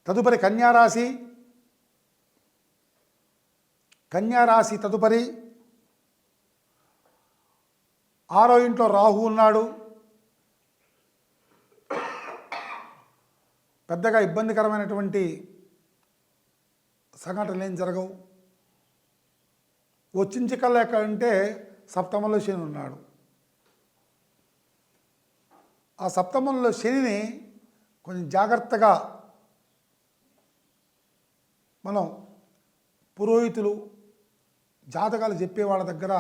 తదుపరి కన్యారాశి. కన్యారాశి తదుపరి 6వ ఇంట్లో రాహు ఉన్నాడు. పెద్దగా ఇబ్బందికరమైనటువంటి సంఘటనలు ఏం జరగవు. వచ్చిన చిక్కలు ఎక్కడంటే సప్తమంలో శని ఉన్నాడు. ఆ సప్తమంలో శనిని కొంచెం జాగ్రత్తగా మనం పురోహితులు జాతకాలు చెప్పే వాళ్ళ దగ్గర,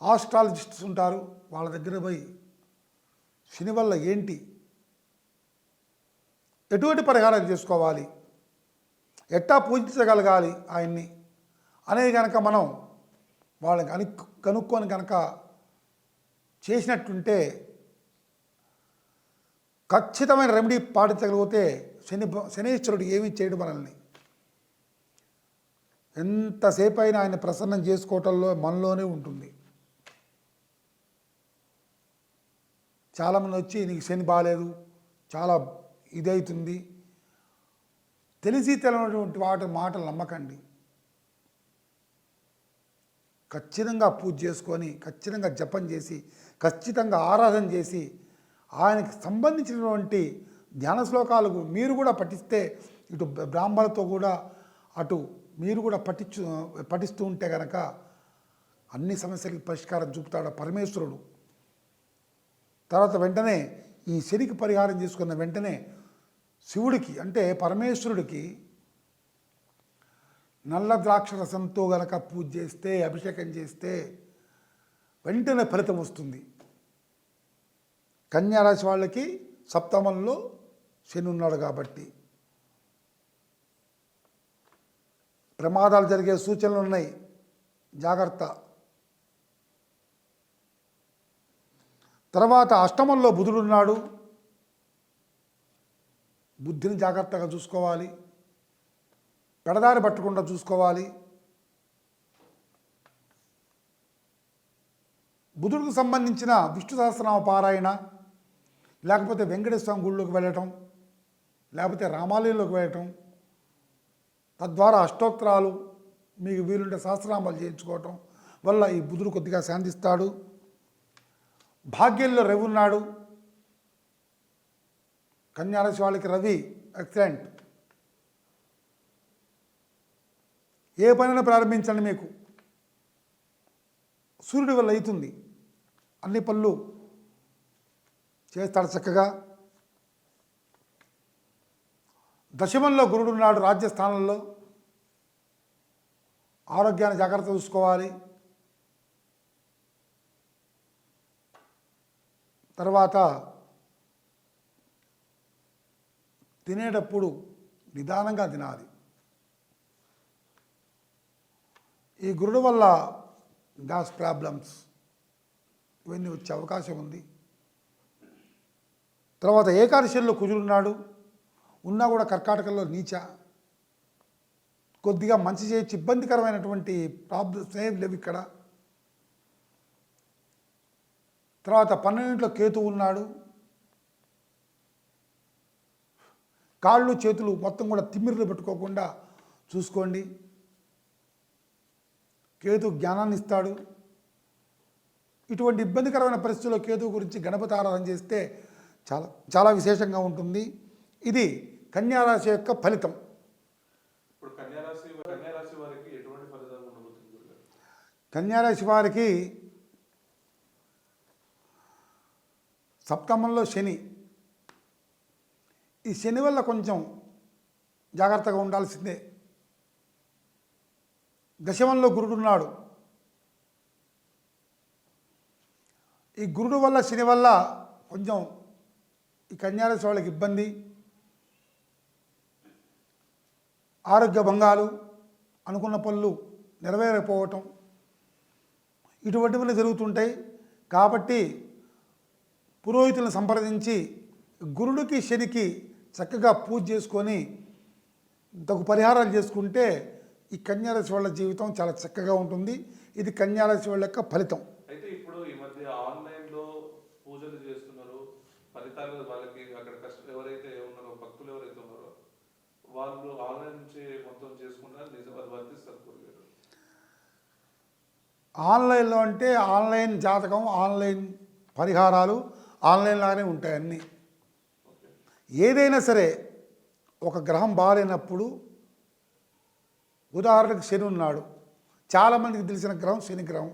ఆస్ట్రాలజిస్ట్స్ ఉంటారు, వాళ్ళ దగ్గర పోయి శని వల్ల ఏంటి, ఎటువంటి పరిహారం చేసుకోవాలి, ఎట్టా పూజించగలగాలి ఆయన్ని అనేది కనుక మనం వాళ్ళని కనుక్కొని కనుక చేసినట్టుంటే ఖచ్చితమైన రెమెడీ పాటించగలిగితే శనీశ్వరుడు ఏమీ చేయడం మనల్ని. ఎంతసేపు అయినా ఆయన ప్రసన్నం చేసుకోవటంలో మనలోనే ఉంటుంది. చాలామంది వచ్చి నీకు శని బాగాలేదు, చాలా ఇదవుతుంది, తెలిసి తెలియనటువంటి వాటి మాటలు నమ్మకండి. ఖచ్చితంగా పూజ చేసుకొని, ఖచ్చితంగా జపం చేసి, ఖచ్చితంగా ఆరాధన చేసి, ఆయనకి సంబంధించినటువంటి ధ్యాన శ్లోకాలకు మీరు కూడా పఠిస్తే, ఇటు బ్రాహ్మణులతో కూడా అటు మీరు కూడా పఠిస్తూ ఉంటే కనుక అన్ని సమస్యలకి పరిష్కారం చూపుతాడు పరమేశ్వరుడు. తర్వాత వెంటనే ఈ శనికి పరిహారం చేసుకున్న వెంటనే శివుడికి అంటే పరమేశ్వరుడికి నల్ల ద్రాక్ష రసంతో గనక పూజ చేస్తే, అభిషేకం చేస్తే వెంటనే ఫలితం వస్తుంది. కన్యారాశి వాళ్ళకి సప్తమంలో శని ఉన్నాడు కాబట్టి ప్రమాదాలు జరిగే సూచనలు ఉన్నాయి, జాగ్రత్త. తర్వాత అష్టమంలో బుధుడు ఉన్నాడు, బుద్ధిని జాగ్రత్తగా చూసుకోవాలి, పెడదారి పట్టకుండా చూసుకోవాలి. బుధుడికి సంబంధించిన విష్ణు సహస్రనామ పారాయణ, లేకపోతే వెంకటేశ్వర స్వామి గుళ్ళోకి వెళ్ళటం, లేకపోతే రామాలయంలోకి వెళ్ళటం, తద్వారా అష్టోత్తరాలు మీకు వీలుంటే సహస్రనామాలు చేయించుకోవటం వల్ల ఈ బుధుడు కొద్దిగా శాంతిస్తాడు. భాగ్యంలో రవి ఉన్నాడు. కన్యారాశి వాళ్ళకి రవి ఎక్సలెంట్. ఏ పనైనా ప్రారంభించండి, మీకు సూర్యుడి వల్ల అవుతుంది, అన్ని పనులు చేస్తాడు చక్కగా. దశమంలో గురుడు ఉన్నాడు, రాజ్యస్థానంలో. ఆరోగ్యాన్ని జాగ్రత్త చూసుకోవాలి. తర్వాత తినేటప్పుడు నిదానంగా తినాలి. ఈ గురుడు వల్ల గ్యాస్ ప్రాబ్లమ్స్ ఇవన్నీ వచ్చే అవకాశం ఉంది. తర్వాత ఏకాదశిలో కుజుడున్నాడు, ఉన్నా కూడా కర్కాటకంలో నీచ. కొద్దిగా మంచి చేయొచ్చు, ఇబ్బందికరమైనటువంటి ప్రాబ్లమ్స్ ఏం లేవు ఇక్కడ. తర్వాత 12 కేతు ఉన్నాడు. కాళ్ళు చేతులు మొత్తం కూడా తిమ్మిర్లు పెట్టుకోకుండా చూసుకోండి. కేతు జ్ఞానాన్ని ఇస్తాడు. ఇటువంటి ఇబ్బందికరమైన పరిస్థితుల్లో కేతు గురించి గణపతి ఆరాధన చేస్తే చాలా చాలా విశేషంగా ఉంటుంది. ఇది కన్యారాశి యొక్క ఫలితం. ఇప్పుడు కన్యారాశి వారికి ఎటువంటి ఫలితాలు ఉండబోతుంది? కన్యారాశి వారికి సప్తమంలో శని. ఈ శని వల్ల కొంచెం జాగ్రత్తగా ఉండాల్సిందే. దశమంలో గురుడు ఉన్నాడు. ఈ గురుడు వల్ల శని వల్ల కొంచెం ఈ కన్యారాశి వాళ్ళకి ఇబ్బంది, ఆరోగ్య భంగాలు, అనుకున్న పనులు నెరవేరకపోవటం ఇటువంటివన్నీ జరుగుతుంటాయి. కాబట్టి పురోహితులను సంప్రదించి గురుడికి శనికి చక్కగా పూజ చేసుకొని తగు పరిహారాలు చేసుకుంటే ఈ కన్యారాశి వాళ్ళ జీవితం చాలా చక్కగా ఉంటుంది. ఇది కన్యారాశి వాళ్ళ యొక్క ఫలితం. అయితే ఇప్పుడు ఈ మధ్య ఆన్లైన్లో పూజలు చేస్తున్నారు, ఫలితాలు వాళ్ళకి అక్కడ ఎవరైతే ఉన్నారో భక్తులు ఎవరైతే ఉన్నారో ఆన్లైన్లో అంటే ఆన్లైన్ జాతకం, ఆన్లైన్ పరిహారాలు ఆన్లైన్ లాగానే ఉంటాయి అన్నీ. ఏదైనా సరే ఒక గ్రహం బాగాలేనప్పుడు, ఉదాహరణకు శని ఉన్నాడు, చాలామందికి తెలిసిన గ్రహం శని గ్రహం,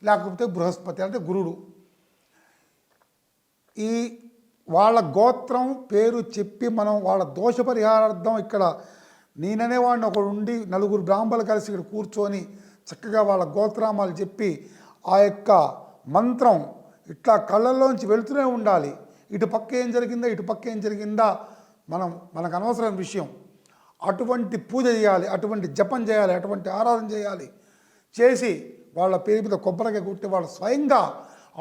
లేకపోతే బృహస్పతి అంటే గురుడు. ఈ వాళ్ళ గోత్రం పేరు చెప్పి మనం వాళ్ళ దోష పరిహారార్థం ఇక్కడ నేననేవాడిని ఒకడు ఉండి నలుగురు బ్రాహ్మణులు కలిసి ఇక్కడ కూర్చొని చక్కగా వాళ్ళ గోత్రామాలు చెప్పి ఆ యొక్క మంత్రం ఇట్లా కళ్ళల్లోంచి వెళుతూనే ఉండాలి. ఇటు పక్క ఏం జరిగిందా, ఇటు పక్క ఏం జరిగిందా మనకు అనవసరమైన విషయం. అటువంటి పూజ చేయాలి, అటువంటి జపం చేయాలి, అటువంటి ఆరాధన చేయాలి. చేసి వాళ్ళ పేరు మీద కొబ్బరికాయ కొట్టి వాళ్ళు స్వయంగా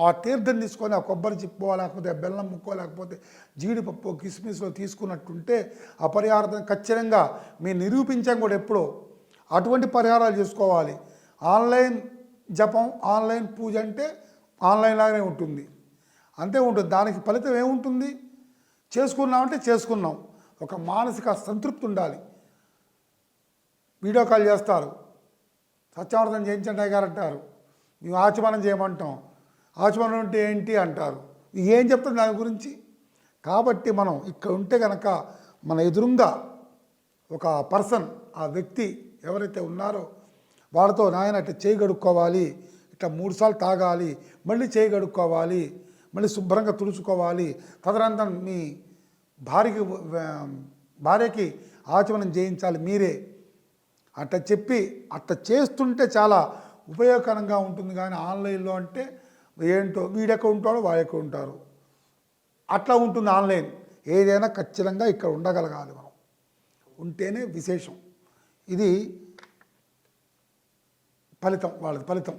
ఆ తీర్థం తీసుకొని ఆ కొబ్బరి చిప్పో, లేకపోతే బెల్లం ముక్కో, లేకపోతే జీడిపప్పు కిస్మిస్లో తీసుకున్నట్టుంటే ఆ పరిహారం ఖచ్చితంగా మేము నిరూపించాం కూడా ఎప్పుడో. అటువంటి పరిహారాలు చేసుకోవాలి. ఆన్లైన్ జపం, ఆన్లైన్ పూజ అంటే ఆన్లైన్ లాగానే ఉంటుంది, అంతే ఉంటుంది. దానికి ఫలితం ఏముంటుంది? చేసుకున్నామంటే చేసుకున్నాం, ఒక మానసిక సంతృప్తి ఉండాలి. వీడియో కాల్ చేస్తారు, సత్యావర్తనం చేయించండి గారు అంటారు, మేము ఆచమనం చేయమంటాం, ఆచమనం అంటే ఏంటి అంటారు, ఏం చెప్తాం దాని గురించి? కాబట్టి మనం ఇక్కడ ఉంటే కనుక మన ఎదురుగా ఒక పర్సన్, ఆ వ్యక్తి ఎవరైతే ఉన్నారో వాళ్ళతో నాయన ఇట్లా చేయి గడుక్కోవాలి, ఇట్లా 3 సార్లు తాగాలి, మళ్ళీ చేయి గడుక్కోవాలి, మళ్ళీ శుభ్రంగా తుడుచుకోవాలి, తదనంతరం మీ భార్యకి ఆచమనం చేయించాలి మీరే, అట్లా చెప్పి అట్లా చేస్తుంటే చాలా ఉపయోగకరంగా ఉంటుంది. కానీ ఆన్లైన్లో అంటే ఏంటో వీడెక్కడ ఉంటాడో వాడెక్కడ ఉంటారు, అట్లా ఉంటుంది ఆన్లైన్. ఏదైనా ఖచ్చితంగా ఇక్కడ ఉండగలగాలి మనం, ఉంటేనే విశేషం. ఇది ఫలితం, వాళ్ళది ఫలితం.